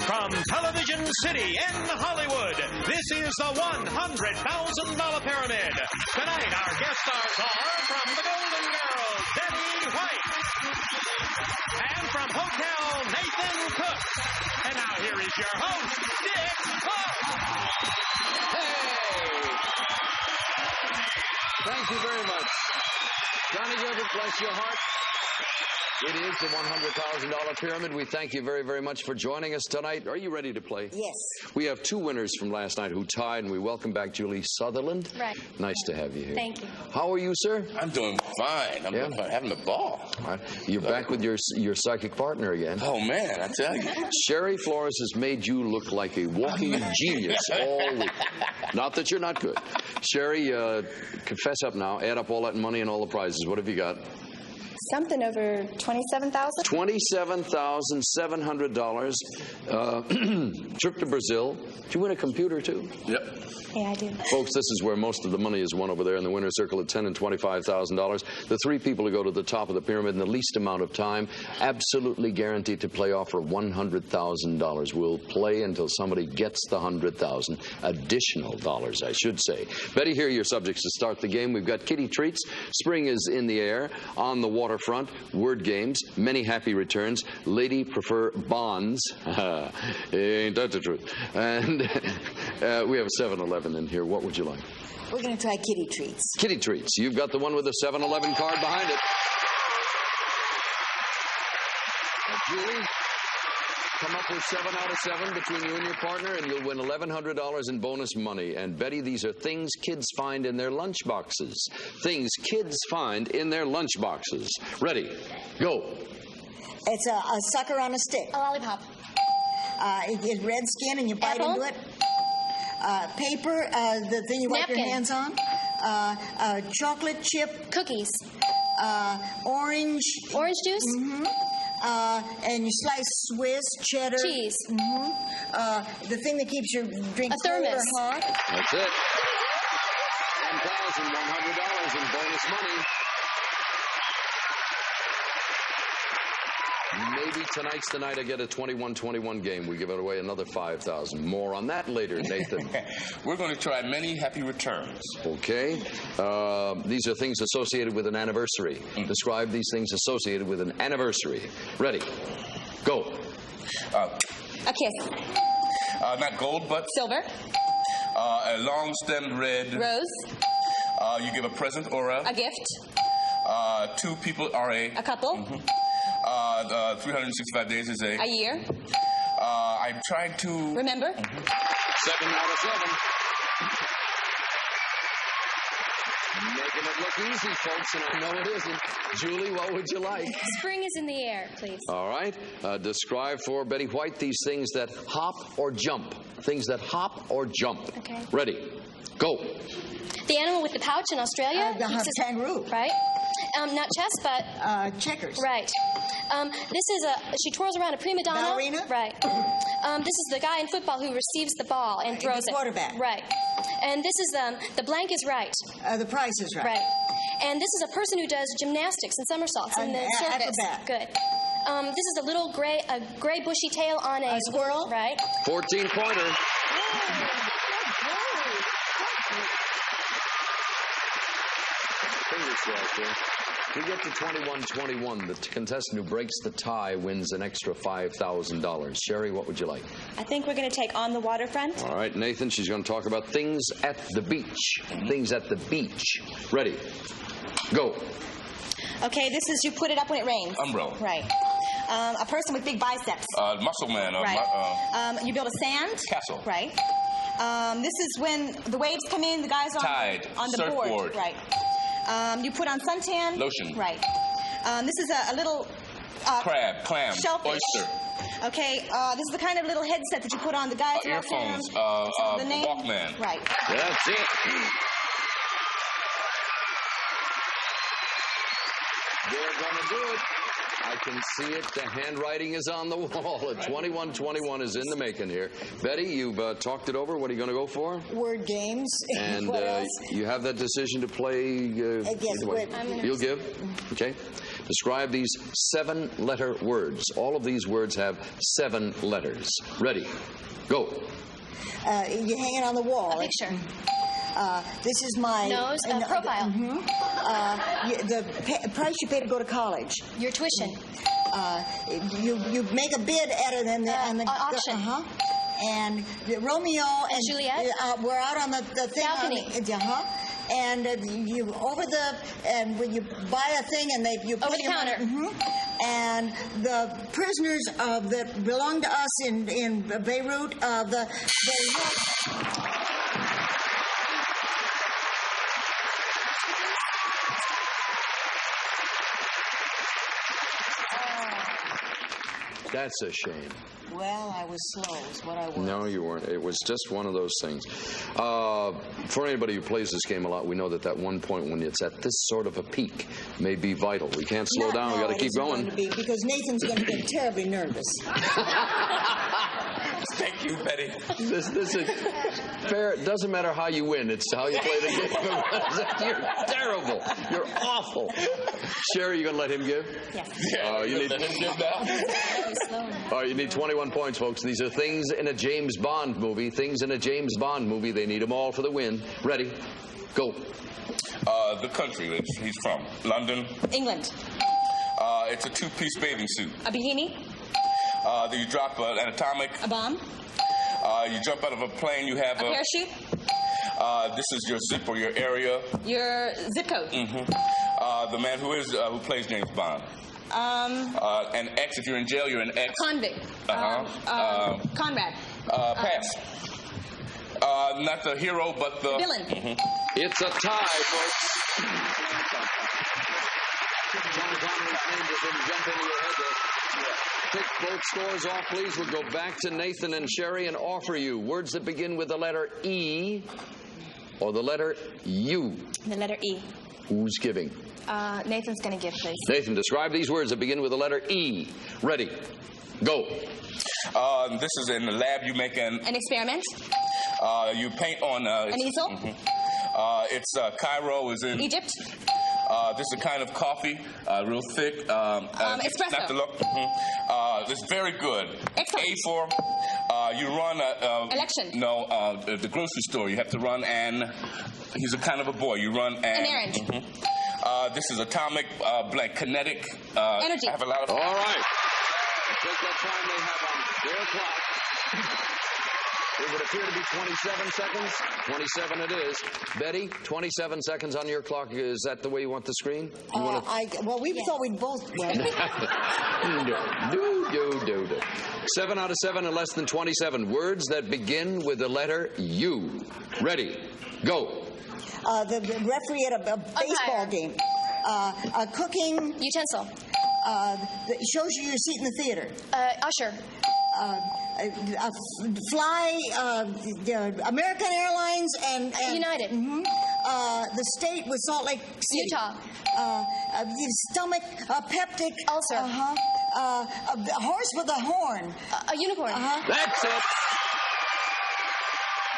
From Television City in Hollywood, this is the $100,000 Pyramid. Tonight, our guest stars are from the Golden Girls, Betty White. And from Hotel, Nathan Cook. And now here is your host, Dick Clark. Hey! Thank you very much. Johnny Gilbert, bless your heart. It is the $100,000 Pyramid. We thank you very, very much for joining us tonight. Are you ready to play? Yes. We have two winners from last night who tied, and we welcome back Julie Sutherland. Right. Nice to have you here. Thank you. How are you, sir? I'm doing fine. I'm having a ball. All right. You're back with your psychic partner again. Oh, man, I tell you. Sherry Flores has made you look like a walking genius all week. Not that you're not good. Sherry, confess up now. Add up all that money and all the prizes. What have you got? Something over $27,000. $27,700. Trip to Brazil. Did you win a computer, too? Yep. Yeah, I do. Folks, this is where most of the money is won over there in the winner's circle at $10,000 and $25,000. The three people who go to the top of the pyramid in the least amount of time, absolutely guaranteed to play off for $100,000. We'll play until somebody gets the $100,000 additional dollars, I should say. Betty, here are your subjects to start the game. We've got kitty treats. Spring is in the air. On the waterfront. Word games. Many happy returns. Lady prefer bonds. Ain't that the truth? And we have a 7-Eleven in here. What would you like? We're going to try kitty treats. Kitty treats. You've got the one with the 7-Eleven card behind it. Now, Julie, come up with 7 out of 7 between you and your partner, and you'll win $1,100 in bonus money. And, Betty, these are things kids find in their lunch boxes. Things kids find in their lunch boxes. Ready? Go. It's a sucker on a stick. A lollipop. It's red skin and you bite Apple. into it. Paper, the thing you wipe your Napkin. hands on. Chocolate chip. Cookies. Orange. Orange juice. Mm-hmm. And you slice Swiss, cheddar. Cheese. Mm-hmm. The thing that keeps your drink A cold or thermos. hot. That's it. $1,100 in bonus money. Maybe tonight's the night I get a 21-21 game. We give it away another $5,000. More on that later, Nathan. We're going to try many happy returns. Okay. These are things associated with an anniversary. Describe these things associated with an anniversary. Ready? Go. A kiss. Not gold, but Silver. a long-stemmed red. Rose. You give a present or A gift. two people are A couple. 365 days is A year. I'm trying to Remember. 7 out of 7. Making it look easy, folks, and I know it isn't. Julie, what would you like? Spring is in the air, please. All right. Describe for Betty White these things that hop or jump. Things that hop or jump. Okay. Ready? Go. The animal with the pouch in Australia. The kangaroo. Right. Not chess, but Checkers. right. This is she twirls around a prima donna. Ballerina? Right. This is the guy in football who receives the ball and throws The quarterback. it. Right. And this is the blank is right. The Price is Right. Right. And this is a person who does gymnastics and somersaults in the circus. acrobat. Good. This is a little gray bushy tail on a squirrel. Right. 14-pointer. Fingers crossed here. We get to 21-21. The contestant who breaks the tie wins an extra $5,000. Sherry, what would you like? I think we're going to take On the Waterfront. All right, Nathan, she's going to talk about things at the beach. Things at the beach. Ready? Go. Okay, this is you put it up when it rains. umbrella. Right. A person with big biceps. Muscle man. Right. You build a sand. Castle. Right. This is when the waves come in, the guys Tide. on the Surfboard. board. Right. You put on suntan. Lotion. Right. This is a little Crab, clam, shellfish. oyster. Okay, this is the kind of little headset that you put on the guys. Earphones, the name. Walkman. Right. That's it. They're going to do it. I can see it. The handwriting is on the wall. A 21-21 is in the making here. Betty, you've talked it over. What are you going to go for? Word games. And What else? you have that decision to play. Yes, either way. good. You'll give? Okay. describe these 7-letter words. All of these words have 7 letters. Ready? Go. You hang it on the wall. A picture. This is my Nose, profile. The price you pay to go to college. Your tuition. You make a bid at it and the auction. And Romeo and Juliet. We're out on the thing. Balcony. And you and when you buy a thing and you over the counter. And the prisoners that belong to us in Beirut, That's a shame. Well, I was slow, is what I was. No, you weren't. It was just one of those things. For anybody who plays this game a lot, we know that one point when it's at this sort of a peak may be vital. We can't slow down. We got to keep going. Because Nathan's going to get terribly nervous. Thank you, Betty. This is fair. It doesn't matter how you win. It's how you play the game. You're terrible. You're awful. Sherry, you going to let him give? Yes. You need let him give now. All right, you need 21 points, folks. These are things in a James Bond movie. Things in a James Bond movie. They need them all for the win. Ready? Go. The country that he's from. London. England. It's a 2-piece bathing suit. A bikini. You drop an atomic. A bomb. You jump out of a plane. You have a parachute. This is your zip or your area. Your zip code. The man who plays James Bond. An X. If you're in jail, you're an X. Convict. Conrad. Pass. Not the hero, but the villain. It's a tie, folks. Take both scores off, please. We'll go back to Nathan and Sherry and offer you words that begin with the letter E or the letter U. The letter E. Who's giving? Nathan's going to give, please. Nathan, describe these words that begin with the letter E. Ready? Go. This is in the lab. You make an experiment. You paint on an easel. It's Cairo is in Egypt. This is a kind of coffee, real thick. Espresso. Not the look. This is very good. Excellent. A for you run election. No, the grocery store. You have to run he's a kind of a boy. You run an errand. This is atomic, like kinetic. Energy. I have a lot of. All right. Take that time they have on their clock. It would appear to be 27 seconds. 27 it is. Betty, 27 seconds on your clock. Is that the way you want the screen? Well, we thought we'd both. No. 7 out of 7 and less than 27. Words that begin with the letter U. Ready? Go. The referee at a baseball game. A cooking utensil. It shows you your seat in the theater. Usher. Fly American Airlines and United. The state with Salt Lake City. Utah. Stomach, peptic ulcer. A horse with a horn. A unicorn. That's it.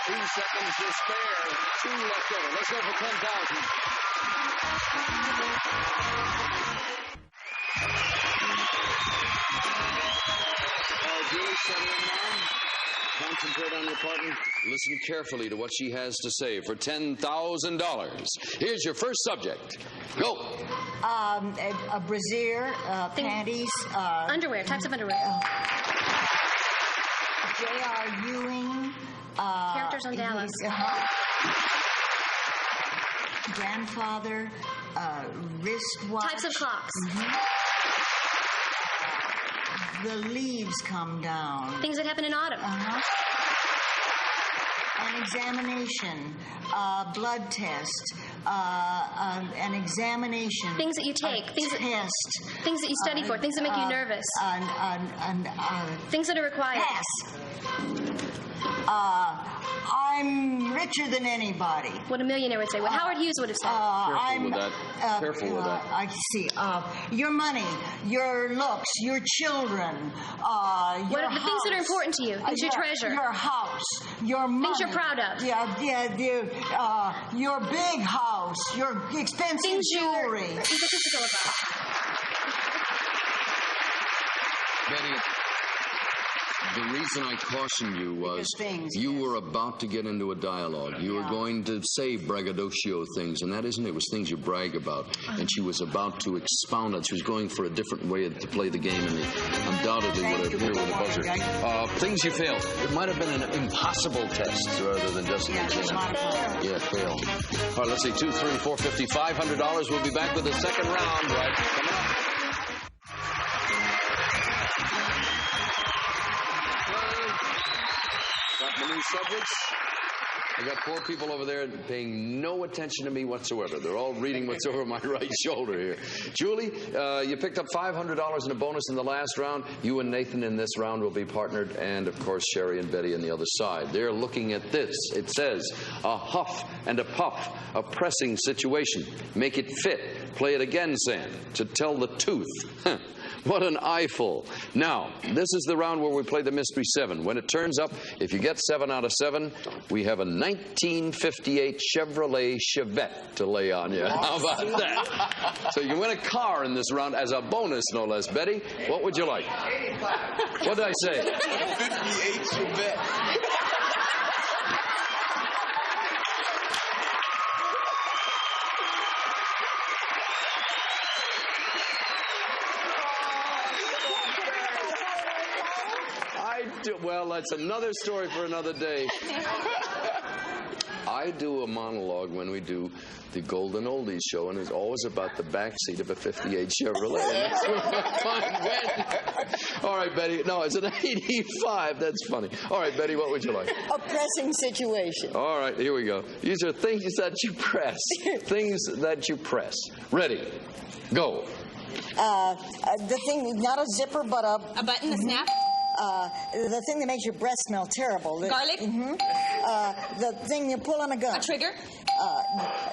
2 seconds to spare. 2 left over. Let's go for 10,000. Julie, settle in now. Concentrate on your partner. Listen carefully to what she has to say for $10,000. Here's your first subject. Go. A brassiere, panties. Underwear. Types of underwear. J.R. Ewing. Characters on Dallas. Grandfather. Wristwatch. Types of clocks. The leaves come down. Things that happen in autumn. An examination. Blood test. An examination. Things that you take. Things test. Things that you study for. Things that make you nervous. Things that are required. Pass. I'm richer than anybody. What a millionaire would say. What Howard Hughes would have said. Careful with that. I see. Your money, your looks, your children. What are the things that are important to you? Things you treasure. Your house, your money. Things you're proud of. Your big house, your expensive jewelry. Things you're physical about. Betty, the reason I cautioned you was you were about to get into a dialogue. You were going to say braggadocio things, and that isn't it. It was things you brag about. And she was about to expound on. She was going for a different way to play the game, and undoubtedly would have hit with a buzzer. Things you failed. It might have been an impossible test rather than just an exam. Yeah, failed. All right, let's see. 2, 3, 4, $50, $500. We'll be back with the second round, right? Coming up. The new subjects. I got 4 people over there paying no attention to me whatsoever. They're all reading what's over my right shoulder here. Julie, you picked up $500 in a bonus in the last round. You and Nathan in this round will be partnered, and of course Sherry and Betty on the other side. They're looking at this. It says, a huff and a puff, a pressing situation. Make it fit. Play it again, Sam. To tell the tooth. What an eyeful. Now, this is the round where we play the Mystery 7. When it turns up, if you get 7 out of 7, we have a 1958 Chevrolet Chevette to lay on you. How about that? So you can win a car in this round as a bonus, no less. Betty, what would you like? 85. What did I say? 58 Chevette. Well, that's another story for another day. I do a monologue when we do the Golden Oldies show, and it's always about the backseat of a 58 Chevrolet. And that's where I find when. All right, Betty. No, it's an 85. That's funny. All right, Betty, what would you like? A pressing situation. All right, here we go. These are things that you press. Things that you press. Ready. Go. The thing, not a zipper, but a button, a snap. The thing that makes your breath smell terrible. Garlic. The thing you pull on a gun. A trigger.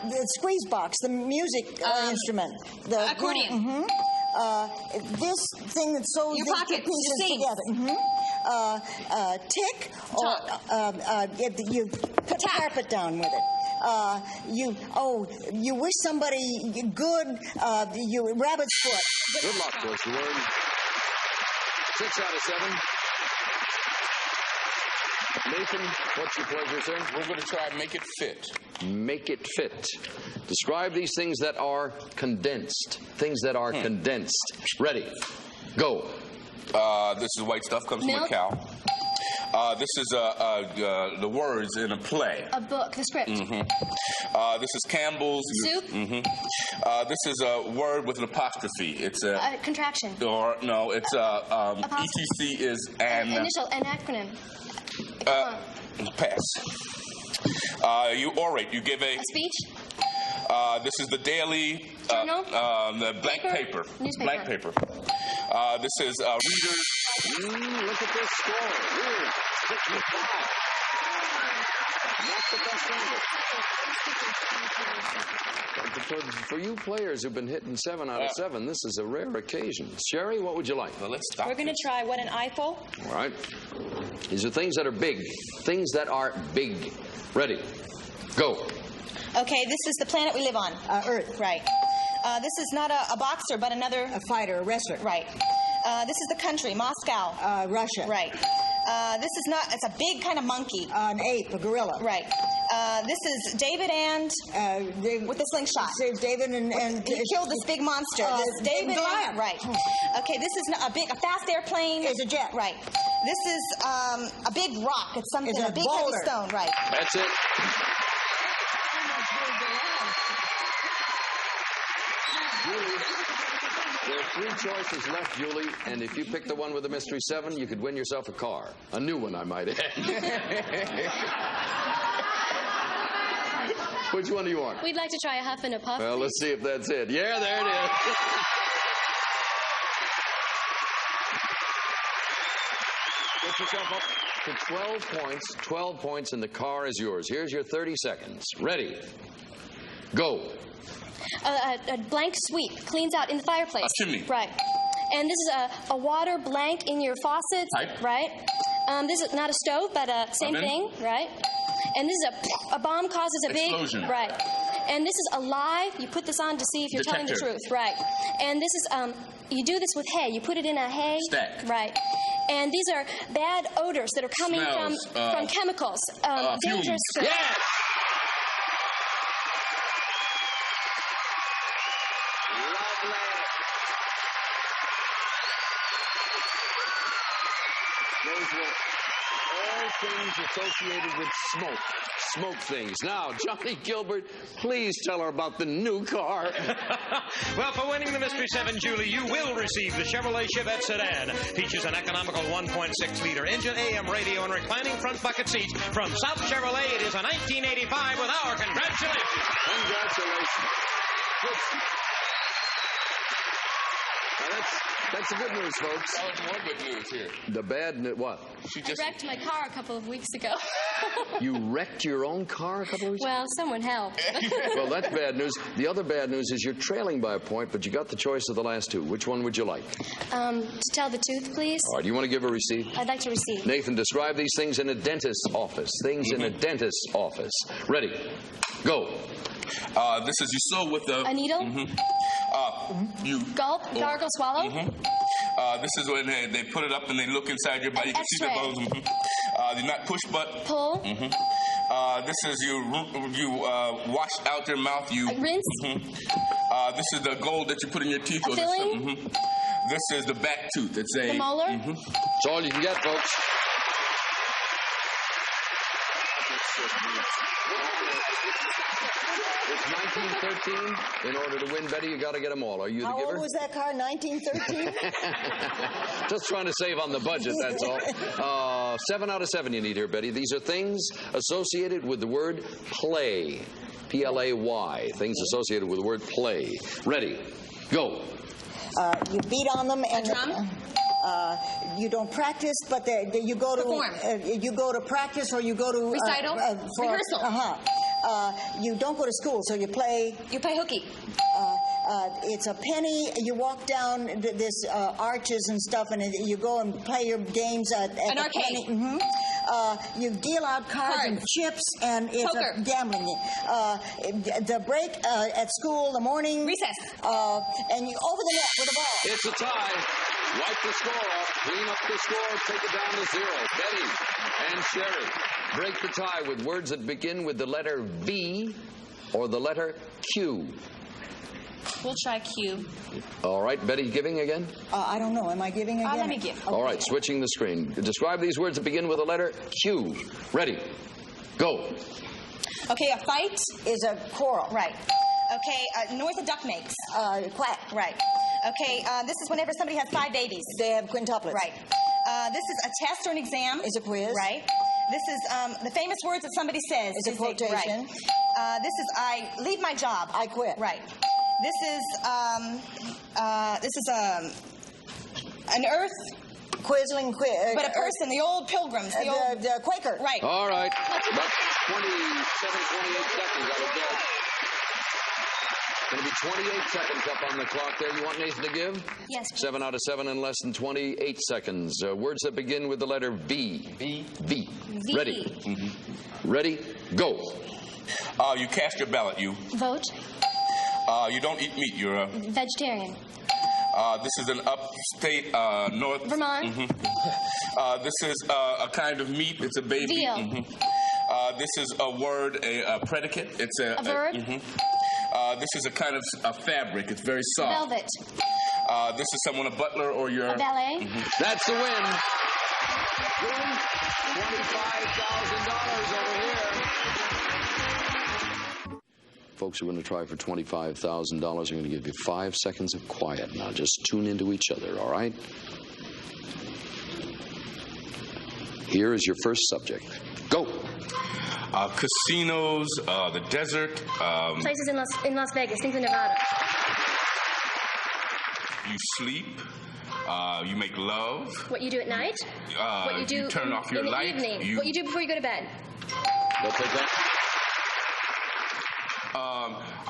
The squeeze box, the music instrument. The accordion. This thing that sews your the pocket. pieces together. Tick. Or you put the carpet down with it. You wish somebody good. You rabbit's foot. Good luck, first word. 6 out of 7. Nathan, what's your pleasure, sir? We're going to try Make It Fit. Make it fit. Describe these things that are condensed. Things that are condensed. Ready. Go. This is white stuff. Comes Milk. from a cow. This is the words in a play. A book, the script. This is Campbell's Soup. This is a word with an apostrophe. It's a contraction. Or no, it's ETC is an initial, an acronym. Pass. You orate. You give a speech. This is the daily Journal. The blank paper. Newspaper. Blank paper. This is readers. Look at this score. Really? 65. That's the best number. For you players who've been hitting 7 out of 7, this is a rare occasion. Sherry, what would you like? Well, let's stop. We're going to try what an eyeful. All right. These are things that are big. Things that are big. Ready. Go. Okay, this is the planet we live on. Earth. Right. This is not a boxer, but another... A fighter, a wrestler. Right. This is the country, Moscow. Russia. Right. This is not... It's a big kind of monkey. An ape, a gorilla. Right. This is David and... with the slingshot. David and he killed this big monster. This is David Goliath. Right. Okay, this is a fast airplane. It's a jet. Right. This is a big rock. It's something, It's a a big boulder. heavy stone. Right. That's it. Julie, there are 3 choices left, Julie, and if you pick the one with the Mystery 7, you could win yourself a car. A new one, I might add. Which one do you want? We'd like to try a huff and a puff. Well, please. let's see if that's it. Yeah, there it is. Get yourself up to 12 points. 12 points, and the car is yours. Here's your 30 seconds. Ready. Go. A blank sweep cleans out in the fireplace. A chimney. Right. And this is a water blank in your faucets. Pipe. Right. This is not a stove, but same Oven. thing. Right. And this is a bomb causes a Explosion. big. Right. And this is a lie. You put this on to see if you're telling the Detector. truth. Right. And this is You do this with hay. You put it in a hay. Stack. Right. And these are bad odors that are coming Smells, from chemicals. Dangerous. fumes. Yes! Those were all things associated with smoke. Smoke things. Now, Johnny Gilbert, please tell her about the new car. Well, for winning the Mystery 7, Julie, you will receive the Chevrolet Chevette sedan. Features an economical 1.6-liter engine, AM radio, and reclining front bucket seats. From South Chevrolet, it is a 1985 with our congratulations. Congratulations. Now that's the good news, folks. That was more good news here. The bad news, what? I wrecked my car a couple of weeks ago. You wrecked your own car a couple of weeks ago? Well, someone helped. Well, that's bad news. The other bad news is you're trailing by a point, but you got the choice of the last two. Which one would you like? To tell the truth, please. All right, you want to give a receipt? I'd like to receive. Nathan, describe these things in a dentist's office. Things in a dentist's office. Ready? Go. This is you sew with a needle. You Gulp, gargle, swallow. This is when they put it up and they look inside your body. You can see the bones. Do not push, but Pull. this is you wash out your mouth. You Rinse. this is the gold that you put in your teeth. A filling. This is the back tooth. It's a The molar. That's all you can get, folks. It's 1913. In order to win, Betty, you got to get them all. Are you the How giver? old was that car? 1913? Just trying to save on the budget, that's all. 7 out of 7 you need here, Betty. These are things associated with the word play. P-L-A-Y. Things associated with the word play. Ready? Go. You beat on them and drum? You don't practice, but you go to Perform. you go to practice or you go to Recital? Rehearsal. You don't go to school, so you play. You play hooky. It's a penny. You walk down this arches and stuff, and you go and play your games at An the arcade. penny. You deal out cards and chips, and it's Poker. a gambling game. The break at school, the morning Recess. and you over the net with the ball. It's a tie. Wipe the score off. Clean up the score. Take it down to 0. Betty and Sherry break the tie with words that begin with the letter V or the letter Q. We'll try Q. All right, Betty, giving again? I don't know. Am I giving again? Let me give. Okay. All right, switching the screen. Describe these words that begin with the letter Q. Ready? Go. Okay, a fight. Is a quarrel. Right. Okay, noise a duck makes. Quack. Right. Okay, this is whenever somebody has 5 babies. They have quintuplets. Right. This is a test or an exam. Is a quiz. Right. This is the famous words that somebody says. Is a quotation. Right. This is I leave my job. I quit. Right. This is an earth. Quizzling, But a person, the old pilgrims, the Quaker. Right. All right. About 27, 28 seconds, I would guess. Going to be 28 seconds up on the clock there. You want Nathan to give? Yes, please. 7 out of 7 in less than 28 seconds. Words that begin with the letter V. V. V. V. Ready? Ready? Go. You cast your ballot. You Vote. you don't eat meat. You're a Vegetarian. this is an upstate north. Vermont. This is a kind of meat. It's a baby. Veal. This is a word, a predicate. It's a verb. This is a kind of a fabric. It's very soft. Velvet. This is someone, a butler, or your A ballet. That's the win. $25,000 over here. Folks who are going to try for $25,000 are going to give you 5 seconds of quiet. Now just tune into each other, all right? Here is your first subject. Go. Casinos, the desert. Places in Las Vegas. Things in Nevada. You sleep. You make love. What you do at night. What you do you turn off your in the light. evening. What you do before you go to bed. Let's take that.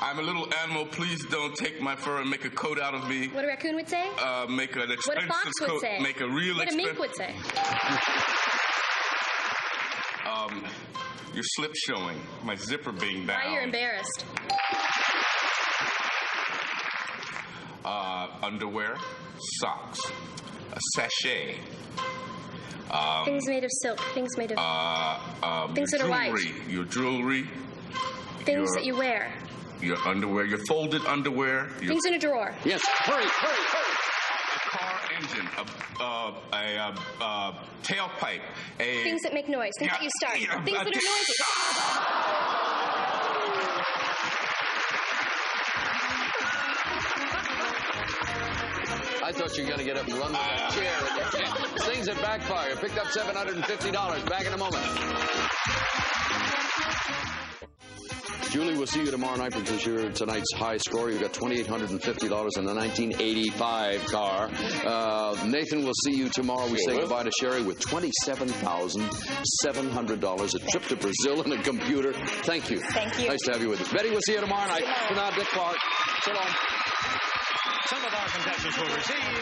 I'm a little animal. Please don't take my fur and make a coat out of me. What a raccoon would say. Make an expensive What a fox would coat. say. Make a real What a mink would say. Your slip showing. My zipper being down. Why you're embarrassed. underwear, socks, a sachet. Things made of silk. Things made of... things that are white. Your jewelry. Things that you wear. Your underwear, your folded underwear. Things in a drawer. Yes, hurry. A car engine, a tailpipe, Things that make noise. Things that you start. Things that are noisy. I thought you were going to get up and run with that chair. Things that backfire. Picked up $750. Back in a moment. Julie, we'll see you tomorrow night because you're tonight's high score. You've got $2,850 in the 1985 car. Nathan, we'll see you tomorrow. We say goodbye to Sherry with $27,700, a trip to Brazil, and a computer. Thank you. Thank you. Nice to have you with us. Betty, we'll see you tomorrow night. For now, Dick Clark. So long. Some of our contestants will receive...